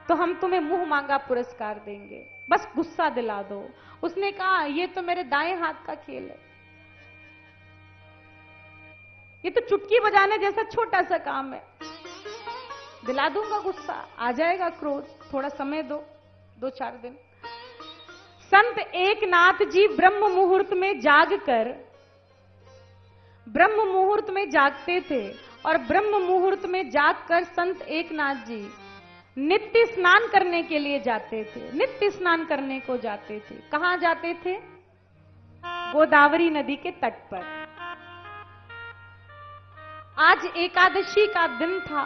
तो हम तुम्हें मुंह मांगा पुरस्कार देंगे, बस गुस्सा दिला दो। उसने कहा ये तो मेरे दाएं हाथ का खेल है, ये तो चुटकी बजाने जैसा छोटा सा काम है, दिला दूंगा गुस्सा, आ जाएगा क्रोध, थोड़ा समय दो, 2-4 दिन। संत एकनाथ जी ब्रह्म मुहूर्त में जागकर, ब्रह्म मुहूर्त में जागते थे, और ब्रह्म मुहूर्त में जागकर संत एकनाथ जी नित्य स्नान करने के लिए जाते थे, नित्य स्नान करने को जाते थे। कहां जाते थे? गोदावरी नदी के तट पर। आज एकादशी का दिन था,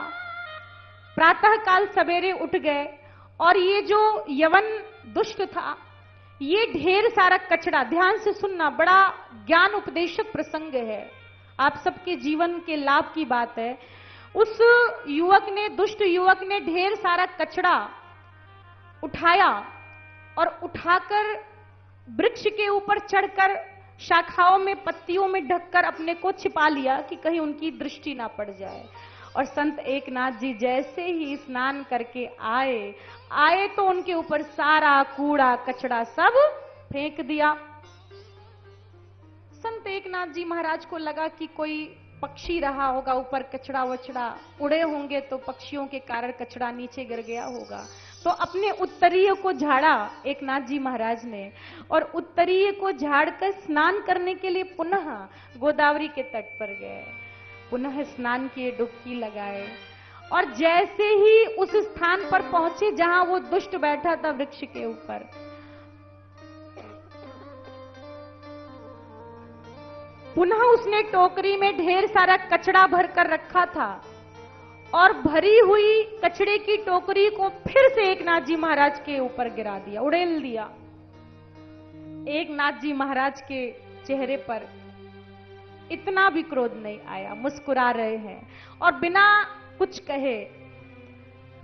प्रातः काल सवेरे उठ गए, और ये जो यवन दुष्ट था, ये ढेर सारा कचरा, ध्यान से सुनना, बड़ा ज्ञान उपदेशक प्रसंग है, आप सबके जीवन के लाभ की बात है। उस युवक ने, दुष्ट युवक ने ढेर सारा कचरा उठाया, और उठाकर वृक्ष के ऊपर चढ़कर शाखाओं में, पत्तियों में ढककर अपने को छिपा लिया कि कहीं उनकी दृष्टि ना पड़ जाए। और संत एकनाथ जी जैसे ही स्नान करके आए तो उनके ऊपर सारा कूड़ा कचरा सब फेंक दिया। संत एकनाथ जी महाराज को लगा कि कोई पक्षी रहा होगा, ऊपर कचरा वचड़ा उड़े होंगे, तो पक्षियों के कारण कचरा नीचे गिर गया होगा। तो अपने उत्तरीय को झाड़ा एकनाथ जी महाराज ने, और उत्तरीय को झाड़कर स्नान करने के लिए पुनः गोदावरी के तट पर गए, पुनः स्नान किए, डुबकी लगाए, और जैसे ही उस स्थान पर पहुंचे जहां वो दुष्ट बैठा था वृक्ष के ऊपर, पुनः उसने टोकरी में ढेर सारा कचरा भरकर रखा था, और भरी हुई कचड़े की टोकरी को फिर से एकनाथ जी महाराज के ऊपर गिरा दिया, उड़ेल दिया। एकनाथ जी महाराज के चेहरे पर इतना भी क्रोध नहीं आया, मुस्कुरा रहे हैं, और बिना कुछ कहे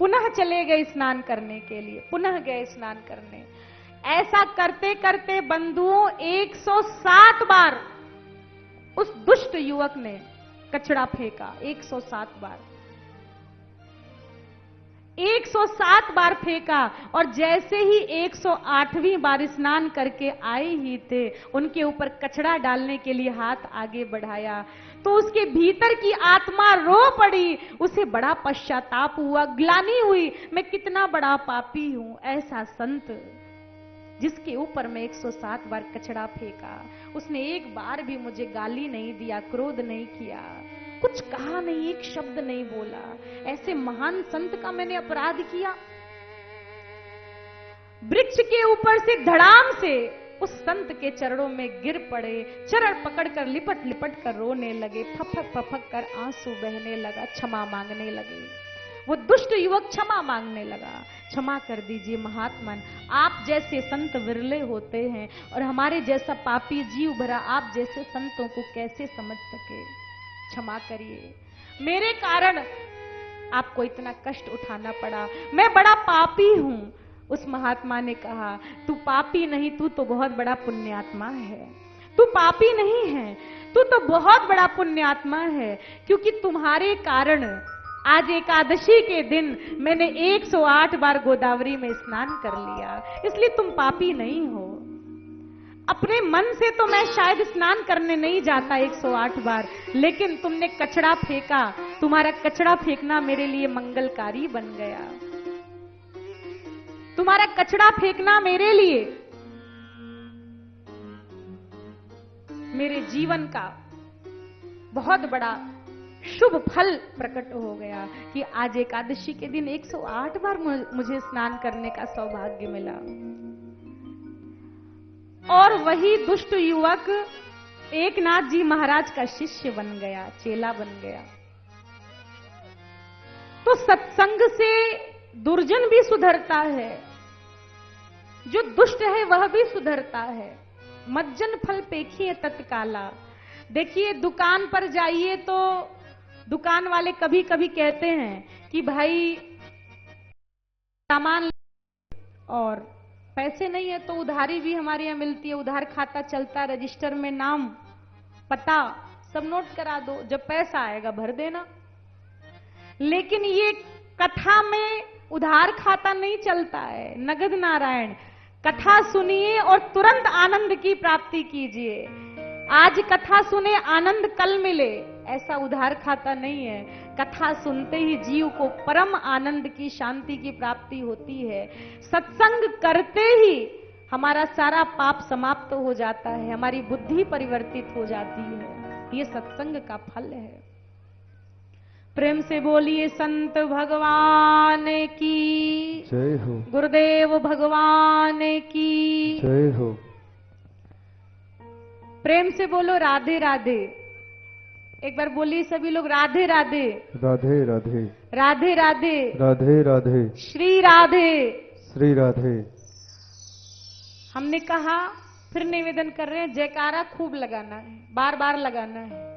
पुनः चले गए स्नान करने के लिए, पुनः गए स्नान करने। ऐसा करते करते बंधुओं 107 बार उस दुष्ट युवक ने कचरा फेंका, 107 बार, 107 बार फेंका। और जैसे ही 108वीं बार स्नान करके आए ही थे, उनके ऊपर कचरा डालने के लिए हाथ आगे बढ़ाया, तो उसके भीतर की आत्मा रो पड़ी, उसे बड़ा पश्चाताप हुआ, ग्लानि हुई, मैं कितना बड़ा पापी हूं। ऐसा संत जिसके ऊपर मैं 107 बार कचरा फेंका, उसने एक बार भी मुझे गाली नहीं दिया, क्रोध नहीं किया, कुछ कहा नहीं, एक शब्द नहीं बोला। ऐसे महान संत का मैंने अपराध किया। वृक्ष के ऊपर से धड़ाम से उस संत के चरणों में गिर पड़े, चरण पकड़कर लिपट लिपट कर रोने लगे, फफक फफक कर आंसू बहने लगा, क्षमा मांगने लगे। वो दुष्ट युवक क्षमा मांगने लगा, क्षमा कर दीजिए महात्मन, आप जैसे संत विरले होते हैं, और हमारे जैसा पापी जीव भरा आप जैसे संतों को कैसे समझ सके, क्षमा करिए, मेरे कारण आपको इतना कष्ट उठाना पड़ा, मैं बड़ा पापी हूं। उस महात्मा ने कहा, तू पापी नहीं, तू तो बहुत बड़ा पुण्यात्मा है, तू पापी नहीं है, तू तो बहुत बड़ा पुण्यात्मा है, क्योंकि तुम्हारे कारण आज एकादशी के दिन मैंने 108 बार गोदावरी में स्नान कर लिया, इसलिए तुम पापी नहीं हो। अपने मन से तो मैं शायद स्नान करने नहीं जाता 108 बार, लेकिन तुमने कचरा फेंका, तुम्हारा कचरा फेंकना मेरे लिए मंगलकारी बन गया, तुम्हारा कचरा फेंकना मेरे लिए मेरे जीवन का बहुत बड़ा शुभ फल प्रकट हो गया कि आज एकादशी के दिन 108 बार मुझे स्नान करने का सौभाग्य मिला। और वही दुष्ट युवक एकनाथ जी महाराज का शिष्य बन गया, चेला बन गया। तो सत्संग से दुर्जन भी सुधरता है, जो दुष्ट है वह भी सुधरता है। मज्जन फल पेखिए तत्काला। देखिए, दुकान पर जाइए तो दुकान वाले कभी कभी कहते हैं कि भाई सामान, और पैसे नहीं है तो उधारी भी हमारे यहाँ मिलती है, उधार खाता चलता, रजिस्टर में नाम पता सब नोट करा दो, जब पैसा आएगा भर देना। लेकिन ये कथा में उधार खाता नहीं चलता है, नगद नारायण। कथा सुनिए और तुरंत आनंद की प्राप्ति कीजिए। आज कथा सुने, आनंद कल मिले, ऐसा उधार खाता नहीं है। कथा सुनते ही जीव को परम आनंद की, शांति की प्राप्ति होती है। सत्संग करते ही हमारा सारा पाप समाप्त हो जाता है, हमारी बुद्धि परिवर्तित हो जाती है। ये सत्संग का फल है। प्रेम से बोलिए संत भगवान की जय हो, गुरुदेव भगवान की जय हो। प्रेम से बोलो राधे राधे। एक बार बोलिए सभी लोग, राधे राधे। राधे राधे, राधे राधे, राधे राधे, श्री राधे। श्री राधे। हमने कहा, फिर निवेदन कर रहे हैं, जयकारा खूब लगाना है, बार बार लगाना है।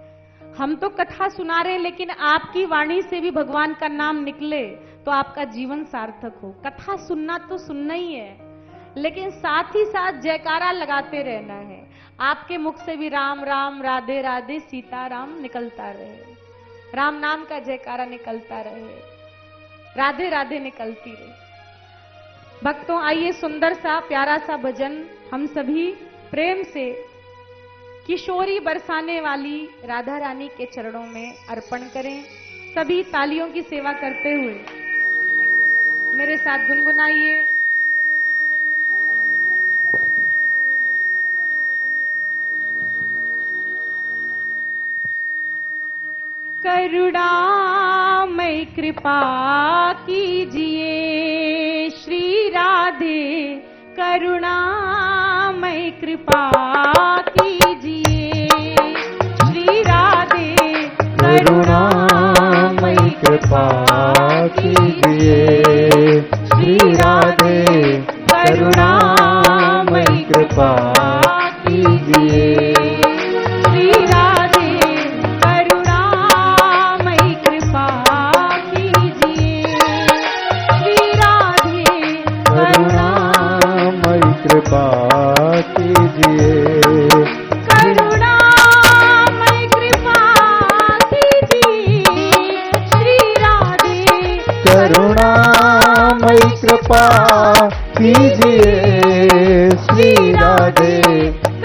हम तो कथा सुना रहे हैं, लेकिन आपकी वाणी से भी भगवान का नाम निकले तो आपका जीवन सार्थक हो। कथा सुनना तो सुनना ही है, लेकिन साथ ही साथ जयकारा लगाते रहना है। आपके मुख से भी राम राम, राधे राधे, सीता राम निकलता रहे, राम नाम का जयकारा निकलता रहे, राधे राधे निकलती रहे। भक्तों, आइए सुंदर सा प्यारा सा भजन हम सभी प्रेम से किशोरी बरसाने वाली राधा रानी के चरणों में अर्पण करें। सभी तालियों की सेवा करते हुए मेरे साथ गुनगुनाइए। करुणामय कृपा कीजिए श्री राधे, करुणामय कृपा कीजिए श्री राधे, करुणामय कृपा कीजिए श्री राधे, करुणामय कृपा कीजिए श्री राधे, करुणामय कृपा कीजिए श्री राधे, करुणामय कृपा कीजिए करुणामय कृपा कीजिए श्री राधे, करुणामय कृपा कीजिए श्री राधे,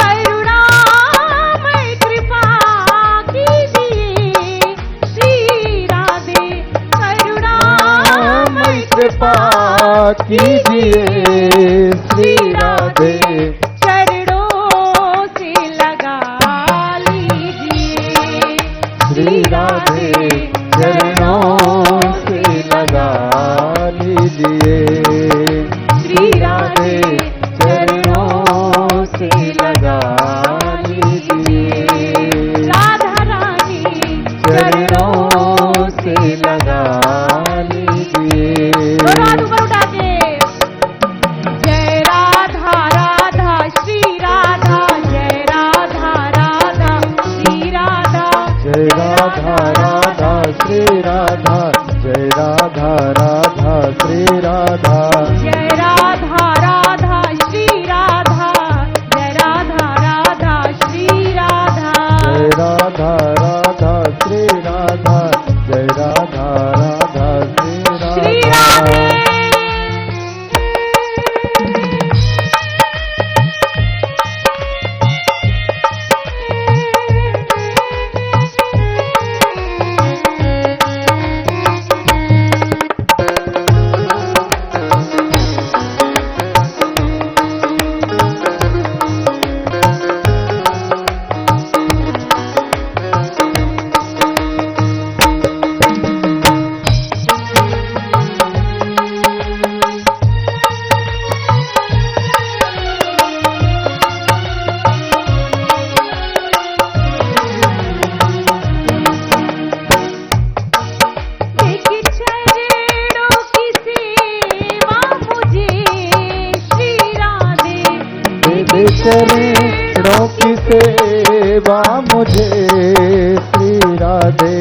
करुणामय कृपा कीजिए श्री राधे, करुणामय कृपा कीजिए श्री राधे, चरणों से लगा लीजिए श्री राधे, चरणों से लगा लीजिए श्री राधे, चरणों से लगा लीजिए राधा रानी चरणों से लगा लीजिए। दोनों हाथ ऊपर उठा के, जय राधा राधा श्री राधा, जय राधा राधा श्री राधा, जय राधा राधा श्री राधा, जय राधा राधा श्री राधा, जय राधा राधा श्री राधा, जय राधा राधा श्री राधा, जय राधा राधा श्री राधा, जय राधा राधा श्री श्री राधा। राधे। चरणों की सेवा मुझे श्री राधे,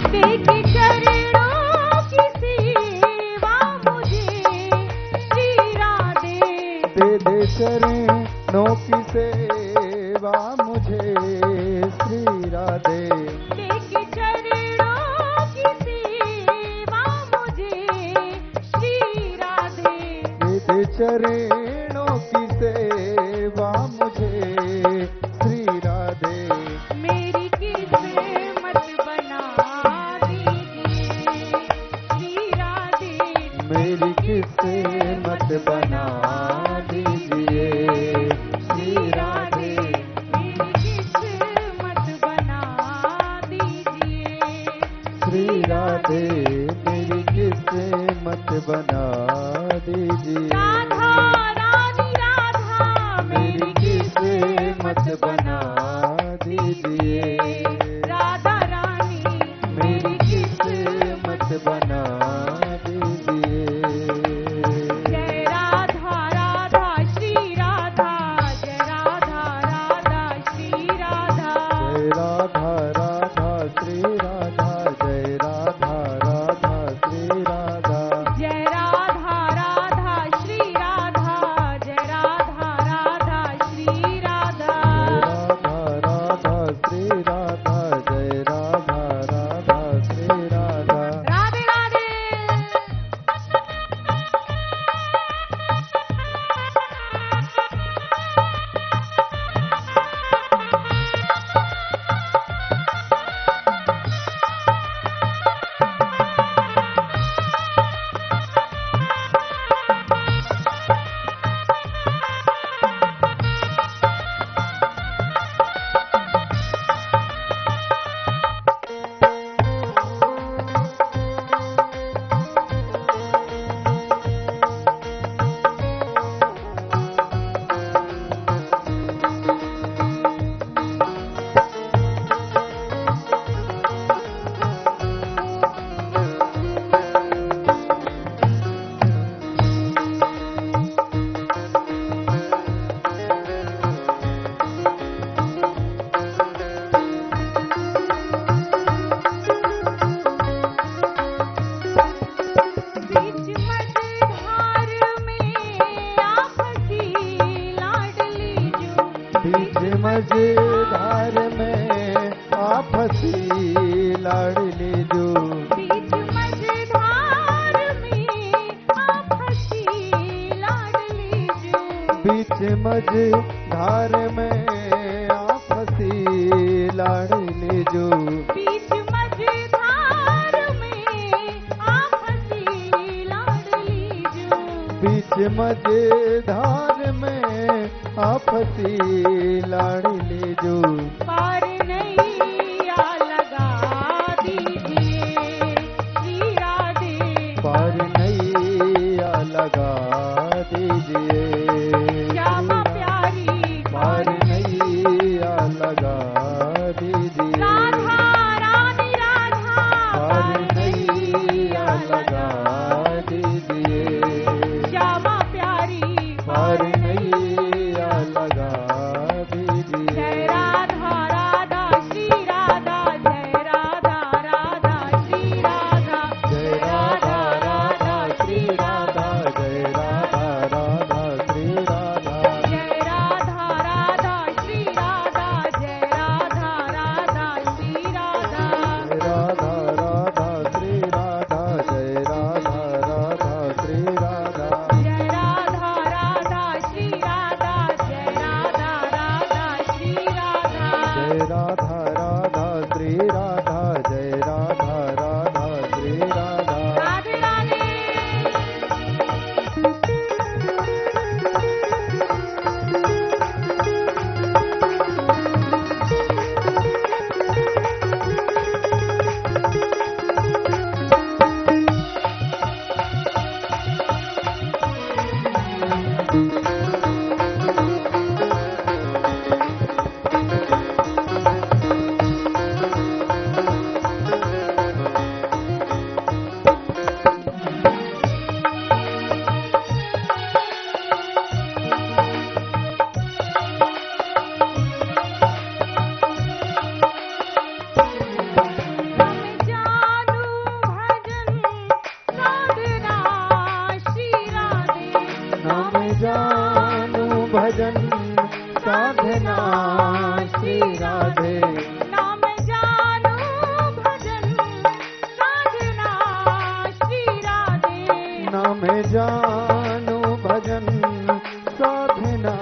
देखी चरणों की सेवा मुझे श्री राधे, दे दे चरणों की सेवा मुझे श्री राधे, देखी चरणों की सेवा मुझे चरणों की सेवा मुझे श्री राधे मेरी किस्मत बना दीजिए श्री राधे मेरी किस्मत बना दीजिए श्री राधे मेरी किस्मत बना दीजिए श्री राधे मेरी किस्मत बना दीजिए राधा रानी राधा मेरी किस्मत बना दीजिए राधा रानी मेरी किस्मत बना दीजिए जय राधा राधा श्री राधा जय राधा राधा श्री राधा जय राधा राधा श्री राधा जय राधा राधा श्री राधा जय राधा राधा श्री राधा जय राधा राधा श्री राधा राधा राधा श्री राधा जय राधा राधा श्री राधा राधे राधे बीच मझधार में आप हंसी लाडली जो बीच मझधार में आप हंसी लाडली जो बीच मझधार में आप हंसी लाडली जो बीच मझधार में आप हंसी लाडली जो बीच मझधार में आप हंसी लाडली जो बीच मझधार में आप हंसी लाडली जो पार नैया लगा दीजिए श्री राधे पार नैया लगा दीजिए श्यामा प्यारी पार नैया लगा दीजिए राधा रानी राधा पार नैया लगा दीजिए श्यामा प्यारी पार नैया लगा दीजिए जय राधा राधा श्री राधा जय राधा राधा श्री राधा जय राधा राधा श्री राधा जय राधा राधा श्री राधा जय राधा राधा श्री राधा जय राधा राधा श्री राधा जय राधा राधा श्री राधा जय राधा राधा श्री राधा जय राधा राधा श्री राधा जय राधा राधा श्री राधा जय राधा राधा श्री राधा जय राधा राधा श्री राधा राधे राधे भजन साधना श्री राधे नाम जानो भजन साधना श्री राधे नाम जानो भजन भजन साधना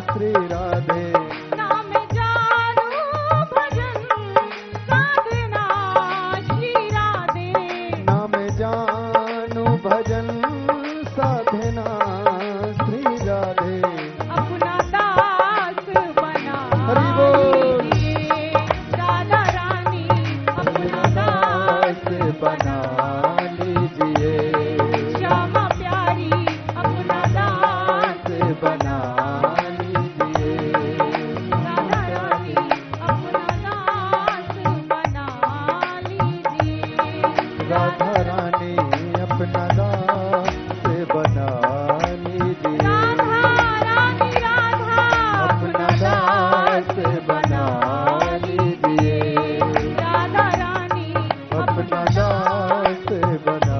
श्री राधे। नाम जानो भजन साधना श्री राधे। नाम जानो भजन साधना श्री राधे। अपना दास बना हरि बोल। लीजिए राधा रानी, अपना दास बना लीजिए श्यामा प्यारी, अपना दास बना लीजिए राधा रानी, अपना दास बना लीजिए राधा रानी अपना दास बना लीजिए राधा रानी, राधा अपना दास बना लीजिए राधा रानी, अपना दास बना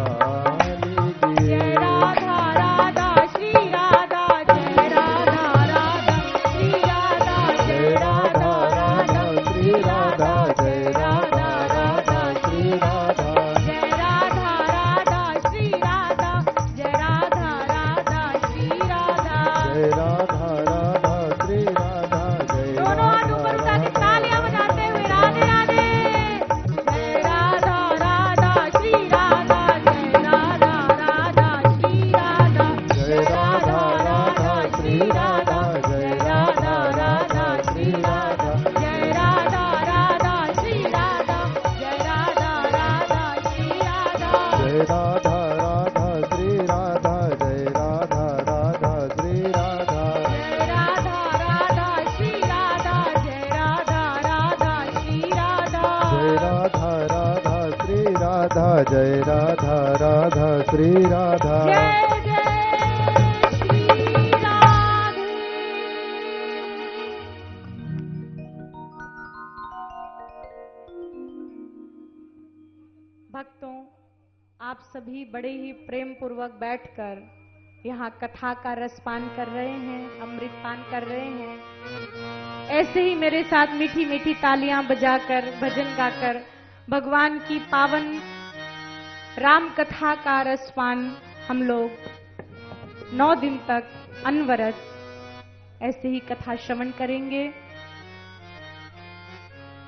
लीजिए। जय राधा राधा श्री राधा, जय राधा राधा श्री राधा, जय राधा राधा श्री राधा, जय राधा राधा श्री राधा, जय राधा राधा श्री राधा, जय राधा राधा श्री राधा। जय राधा राधा श्री राधा जय दोनों हाथ राधा ऊपर उठा के राधा। तालियां बजाते हुए राधे राधे। जय राधा राधा श्री राधा, जय राधा राधा श्री राधा, जय राधा राधा श्री राधा जय राधा राधा श्री राधा। जय राधा राधा श्री राधा, जय राधा राधा श्री राधा। जय राधा राधा श्री राधा जय राधा राधा श्री राधा। जय राधा राधा श्री राधा, जय राधा राधा श्री राधा। जय राधा राधा श्री राधा जय राधा राधा श्री राधा। जय जय श्री राधे। भक्तों, आप सभी बड़े ही प्रेम पूर्वक बैठकर यहाँ कथा का रसपान कर रहे हैं, अमृत पान कर रहे हैं। ऐसे ही मेरे साथ मीठी मीठी तालियां बजाकर, भजन गाकर भगवान की पावन राम कथा का रसपान हम लोग 9 दिन तक अनवरत ऐसे ही कथा श्रवण करेंगे।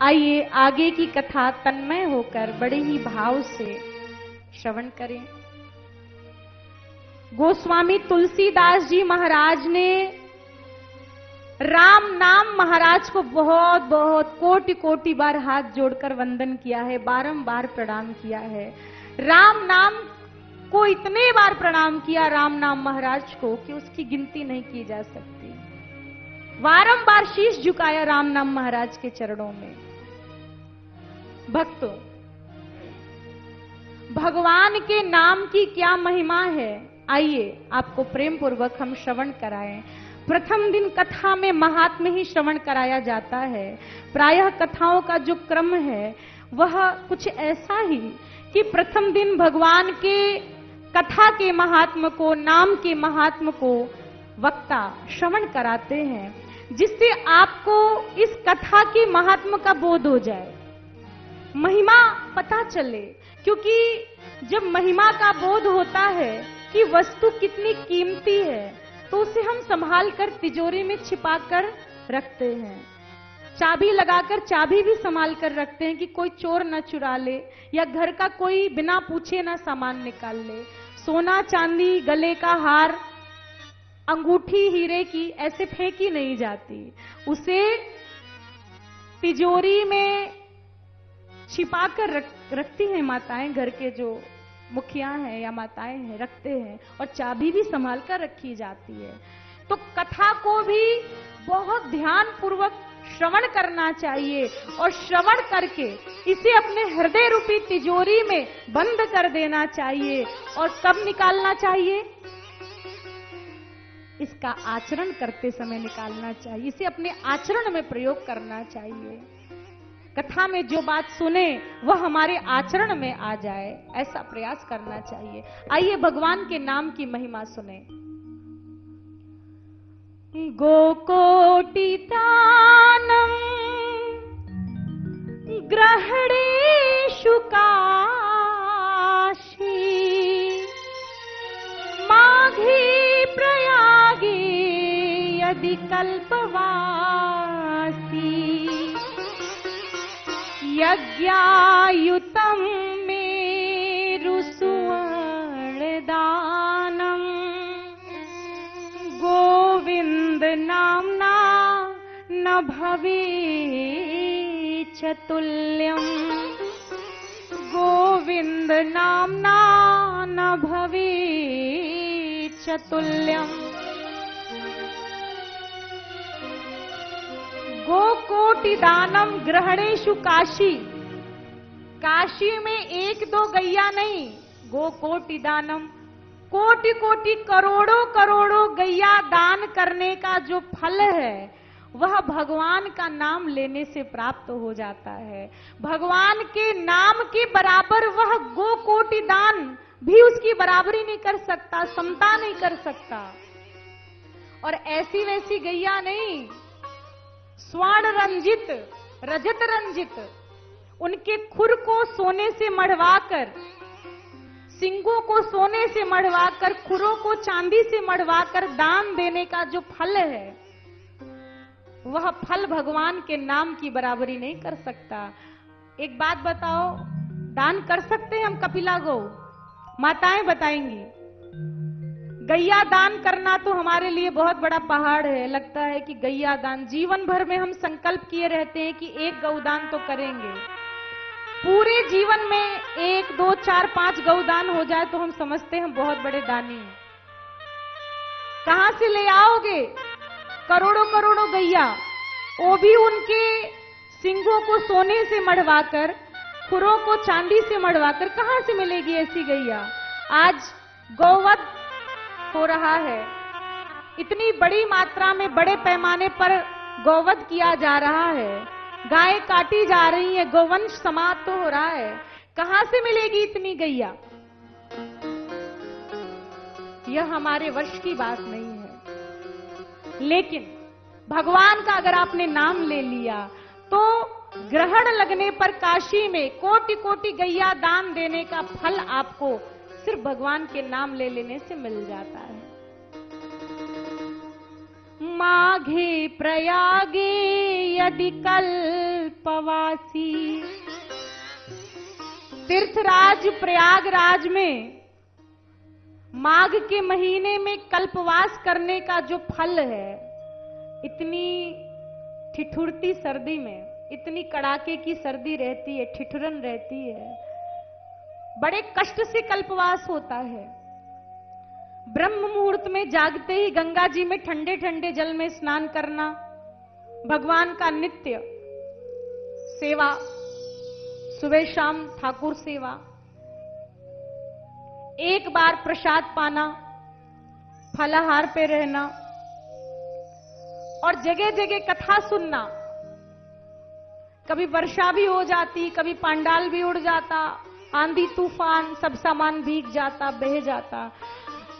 आइए आगे की कथा तन्मय होकर बड़े ही भाव से श्रवण करें। गोस्वामी तुलसीदास जी महाराज ने राम नाम महाराज को बहुत बहुत कोटि कोटि बार हाथ जोड़कर वंदन किया है, बारंबार प्रणाम किया है। राम नाम को इतने बार प्रणाम किया राम नाम महाराज को कि उसकी गिनती नहीं की जा सकती। बारंबार शीश झुकाया राम नाम महाराज के चरणों में। भक्तों, भगवान के नाम की क्या महिमा है, आइए आपको प्रेम पूर्वक हम श्रवण कराएं। प्रथम दिन कथा में महात्म्य ही श्रवण कराया जाता है। प्रायः कथाओं का जो क्रम है वह कुछ ऐसा ही कि प्रथम दिन भगवान के कथा के महात्म्य को, नाम के महात्म्य को वक्ता श्रवण कराते हैं, जिससे आपको इस कथा की महात्म्य का बोध हो जाए, महिमा पता चले। क्योंकि जब महिमा का बोध होता है कि वस्तु कितनी कीमती है, तो उसे हम संभाल कर तिजोरी में छिपा कर रखते हैं। चाबी लगाकर चाबी भी संभाल कर रखते हैं कि कोई चोर न चुरा ले, या घर का कोई बिना पूछे ना सामान निकाल ले। सोना चांदी, गले का हार, अंगूठी हीरे की ऐसे फेंकी नहीं जाती, उसे तिजोरी में छिपा कर रखती हैं माताएं। घर के जो मुखिया हैं या माताएं हैं रखते हैं, और चाबी भी संभाल कर रखी जाती है। तो कथा को भी बहुत ध्यान पूर्वक श्रवण करना चाहिए, और श्रवण करके इसे अपने हृदय रूपी तिजोरी में बंद कर देना चाहिए। और कब निकालना चाहिए? इसका आचरण करते समय निकालना चाहिए, इसे अपने आचरण में प्रयोग करना चाहिए। कथा में जो बात सुने वह हमारे आचरण में आ जाए, ऐसा प्रयास करना चाहिए। आइए भगवान के नाम की महिमा सुने। गोकोटितानम ग्रहणेषु काशी माघी प्रयागराज यदि कल्पवासी यज्ञायुतं मेरु सुवर्णदानं गोविंद नाम्ना न भवेच्च तुल्यम् गोविंद नाम्ना न भवेच्च तुल्यम्। गोकोटि दानम ग्रहणेषु काशी, काशी में एक दो गैया नहीं, गोकोटि दानम कोटि कोटि करोड़ों करोड़ों गैया दान करने का जो फल है वह भगवान का नाम लेने से प्राप्त हो जाता है। भगवान के नाम के बराबर वह गोकोटि दान भी उसकी बराबरी नहीं कर सकता, समता नहीं कर सकता। और ऐसी वैसी गैया नहीं, स्वर्ण रंजित, रजत रंजित, उनके खुर को सोने से मढ़वाकर, सिंगों को सोने से मढ़वाकर, खुरों को चांदी से मढ़वाकर दान देने का जो फल है वह फल भगवान के नाम की बराबरी नहीं कर सकता। एक बात बताओ, दान कर सकते हैं हम कपिला गौ? माताएं बताएंगी। गैया दान करना तो हमारे लिए बहुत बड़ा पहाड़ है। लगता है कि गैया दान, जीवन भर में हम संकल्प किए रहते हैं कि एक गौदान तो करेंगे। पूरे जीवन में 1, 2, 4, 5 गौदान हो जाए तो हम समझते हैं बहुत बड़े दानी हैं। कहां से ले आओगे करोड़ों करोड़ों गैया? वो भी उनके सिंगों को सोने से मढ़वाकर, खुरों को चांदी से मढ़वाकर कहां से मिलेगी ऐसी गैया? आज गौवध हो रहा है, इतनी बड़ी मात्रा में बड़े पैमाने पर गौवध किया जा रहा है, गायें काटी जा रही है, गौवंश समाप्त हो रहा है। कहां से मिलेगी इतनी गैया? यह हमारे वश की बात नहीं है। लेकिन भगवान का अगर आपने नाम ले लिया तो ग्रहण लगने पर काशी में कोटि कोटि गैया दान देने का फल आपको सिर्फ भगवान के नाम ले लेने से मिल जाता है। माघे प्रयागे यदि कल्पवासी, तीर्थराज प्रयागराज में माघ के महीने में कल्पवास करने का जो फल है, इतनी ठिठुरती सर्दी में, इतनी कड़ाके की सर्दी रहती है, ठिठुरन रहती है, बड़े कष्ट से कल्पवास होता है। ब्रह्म मुहूर्त में जागते ही गंगा जी में ठंडे ठंडे जल में स्नान करना, भगवान का नित्य सेवा, सुबह शाम ठाकुर सेवा, एक बार प्रसाद पाना, फलाहार पे रहना और जगह जगह कथा सुनना। कभी वर्षा भी हो जाती, कभी पांडाल भी उड़ जाता, आंधी तूफान, सब सामान भीग जाता, बह जाता।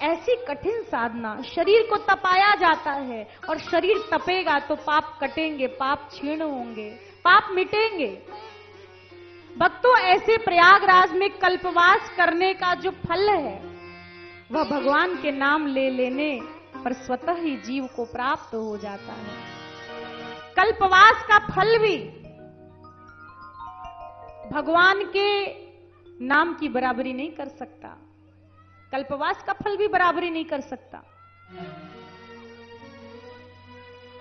ऐसी कठिन साधना, शरीर को तपाया जाता है और शरीर तपेगा तो पाप कटेंगे, पाप क्षीण होंगे, पाप मिटेंगे। भक्तों, ऐसे प्रयागराज में कल्पवास करने का जो फल है वह भगवान के नाम ले लेने पर स्वतः ही जीव को प्राप्त हो जाता है। कल्पवास का फल भी भगवान के नाम की बराबरी नहीं कर सकता, कल्पवास का फल भी बराबरी नहीं कर सकता।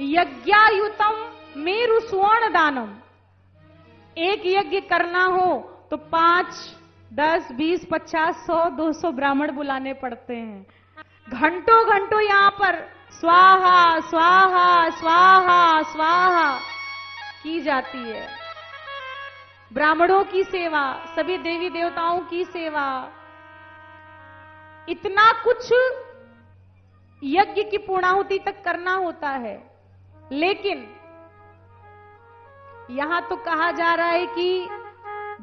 यज्ञायुतम मेरु स्वर्ण दानम, एक यज्ञ करना हो तो 5, 10, 20, 50, 100, 200 ब्राह्मण बुलाने पड़ते हैं। घंटों घंटों यहां पर स्वाहा स्वाहा स्वाहा स्वाहा की जाती है। ब्राह्मणों की सेवा, सभी देवी देवताओं की सेवा, इतना कुछ यज्ञ की पूर्णाहुति तक करना होता है। लेकिन यहां तो कहा जा रहा है कि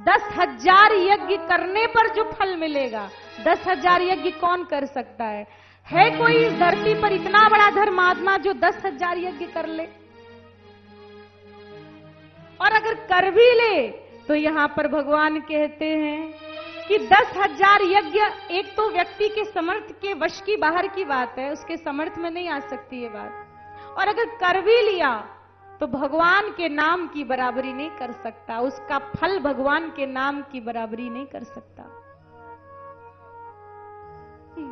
10,000 यज्ञ करने पर जो फल मिलेगा, 10,000 यज्ञ कौन कर सकता है? है कोई इस धरती पर इतना बड़ा धर्मात्मा जो 10,000 यज्ञ कर ले? और अगर कर भी ले तो यहां पर भगवान कहते हैं कि 10,000 यज्ञ एक तो व्यक्ति के समर्थ के वश की बाहर की बात है, उसके समर्थ में नहीं आ सकती ये बात। और अगर कर भी लिया तो भगवान के नाम की बराबरी नहीं कर सकता, उसका फल भगवान के नाम की बराबरी नहीं कर सकता।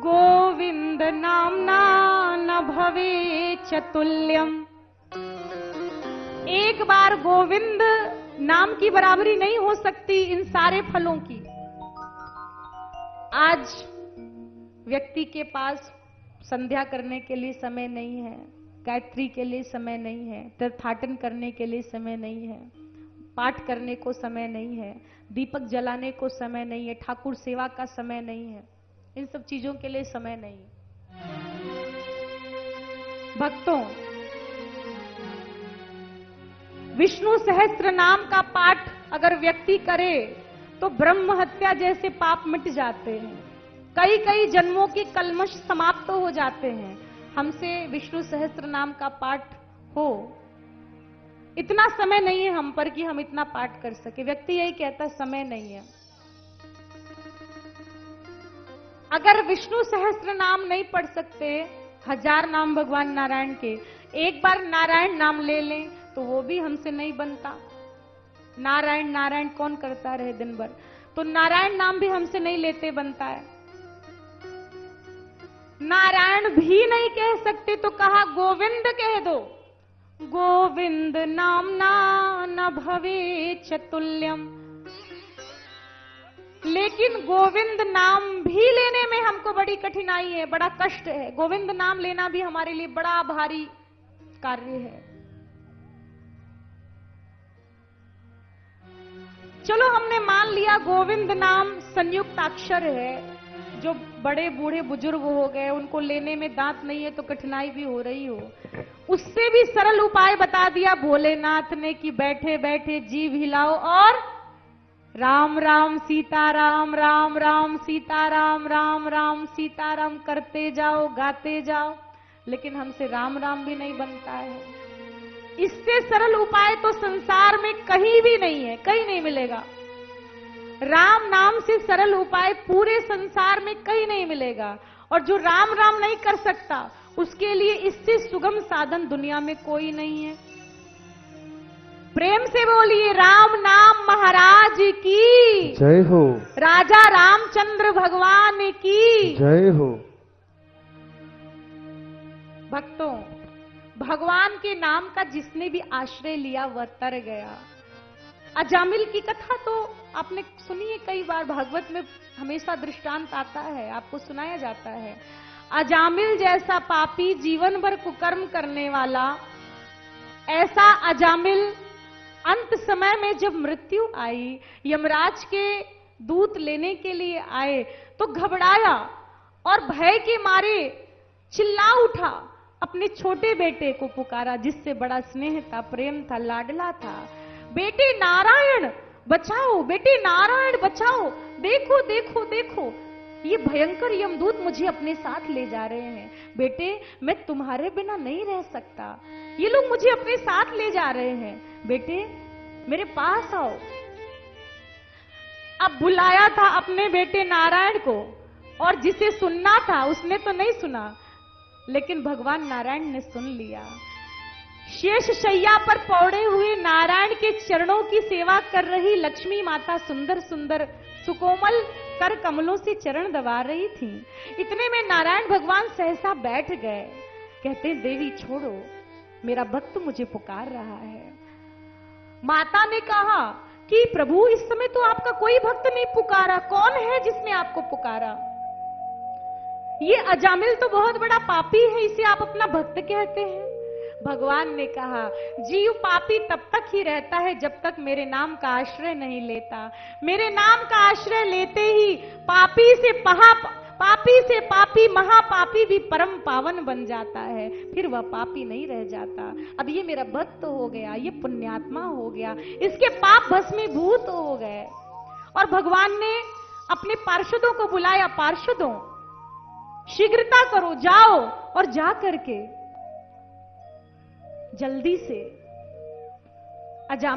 गोविंद नामना न भवे चतुल्यम, एक बार गोविंद नाम की बराबरी नहीं हो सकती इन सारे फलों की। आज व्यक्ति के पास संध्या करने के लिए समय नहीं है, गायत्री के लिए समय नहीं है, तीर्थाटन करने के लिए समय नहीं है, पाठ करने को समय नहीं है, दीपक जलाने को समय नहीं है, ठाकुर सेवा का समय नहीं है, इन सब चीजों के लिए समय नहीं है। भक्तों, विष्णु सहस्त्र नाम का पाठ अगर व्यक्ति करे तो ब्रह्म हत्या जैसे पाप मिट जाते हैं, कई कई जन्मों के कलमश समाप्त हो जाते हैं। हमसे विष्णु सहस्त्र नाम का पाठ हो, इतना समय नहीं है हम पर कि हम इतना पाठ कर सके। व्यक्ति यही कहता समय नहीं है। अगर विष्णु सहस्त्र नाम नहीं पढ़ सकते, 1000 नाम भगवान नारायण के, एक बार नारायण नाम ले लें तो वो भी हमसे नहीं बनता। नारायण नारायण कौन करता रहे दिन भर, तो नारायण नाम भी हमसे नहीं लेते बनता है। नारायण भी नहीं कह सकते तो कहा गोविंद कह दो। गोविंद नामना न भवे चतुल्यम, लेकिन गोविंद नाम भी लेने में हमको बड़ी कठिनाई है, बड़ा कष्ट है। गोविंद नाम लेना भी हमारे लिए बड़ा भारी कार्य है। चलो हमने मान लिया गोविंद नाम संयुक्त अक्षर है, जो बड़े बूढ़े बुजुर्ग हो गए उनको लेने में दांत नहीं है तो कठिनाई भी हो रही हो, उससे भी सरल उपाय बता दिया भोलेनाथ ने कि बैठे बैठे जीभ हिलाओ और राम राम सीताराम, राम राम सीताराम, राम राम सीताराम करते जाओ, गाते जाओ। लेकिन हमसे राम राम भी नहीं बनता है। इससे सरल उपाय तो संसार में कहीं भी नहीं है, कहीं नहीं मिलेगा। राम नाम से सरल उपाय पूरे संसार में कहीं नहीं मिलेगा। और जो राम राम नहीं कर सकता उसके लिए इससे सुगम साधन दुनिया में कोई नहीं है। प्रेम से बोलिए राम नाम महाराज की जय हो, राजा रामचंद्र भगवान की जय हो। भक्तों, भगवान के नाम का जिसने भी आश्रय लिया वह तर गया। अजामिल की कथा तो आपने सुनी है कई बार, भागवत में हमेशा दृष्टांत आता है, आपको सुनाया जाता है। अजामिल जैसा पापी, जीवन भर कुकर्म करने वाला, ऐसा अजामिल अंत समय में जब मृत्यु आई, यमराज के दूत लेने के लिए आए तो घबराया और भय के मारे चिल्ला उठा, अपने छोटे बेटे को पुकारा जिससे बड़ा स्नेह था, प्रेम था, लाडला था। बेटे नारायण बचाओ, बेटे नारायण बचाओ, देखो देखो देखो, ये भयंकर यमदूत मुझे अपने साथ ले जा रहे हैं। बेटे मैं तुम्हारे बिना नहीं रह सकता, ये लोग मुझे अपने साथ ले जा रहे हैं, बेटे मेरे पास आओ। अब बुलाया था अपने बेटे नारायण को, और जिसे सुनना था उसने तो नहीं सुना, लेकिन भगवान नारायण ने सुन लिया। शेष शैया पर पौड़े हुए नारायण के चरणों की सेवा कर रही लक्ष्मी माता सुंदर सुंदर सुकोमल कर कमलों से चरण दबा रही थी। इतने में नारायण भगवान सहसा बैठ गए। कहते देवी छोड़ो, मेरा भक्त मुझे पुकार रहा है। माता ने कहा कि प्रभु इस समय तो आपका कोई भक्त नहीं पुकारा, कौन है जिसने आपको पुकारा? ये अजामिल तो बहुत बड़ा पापी है, इसे आप अपना भक्त कहते हैं। भगवान ने कहा जीव पापी तब तक ही रहता है जब तक मेरे नाम का आश्रय नहीं लेता। मेरे नाम का आश्रय लेते ही पापी से पापी महापापी भी परम पावन बन जाता है, फिर वह पापी नहीं रह जाता। अब ये मेरा भक्त हो गया, ये पुण्यात्मा हो गया, इसके पाप भस्मीभूत हो गए। और भगवान ने अपने पार्षदों को बुलाया, पार्षदों शीघ्रता करो, जाओ और जा करके जल्दी से अजामिल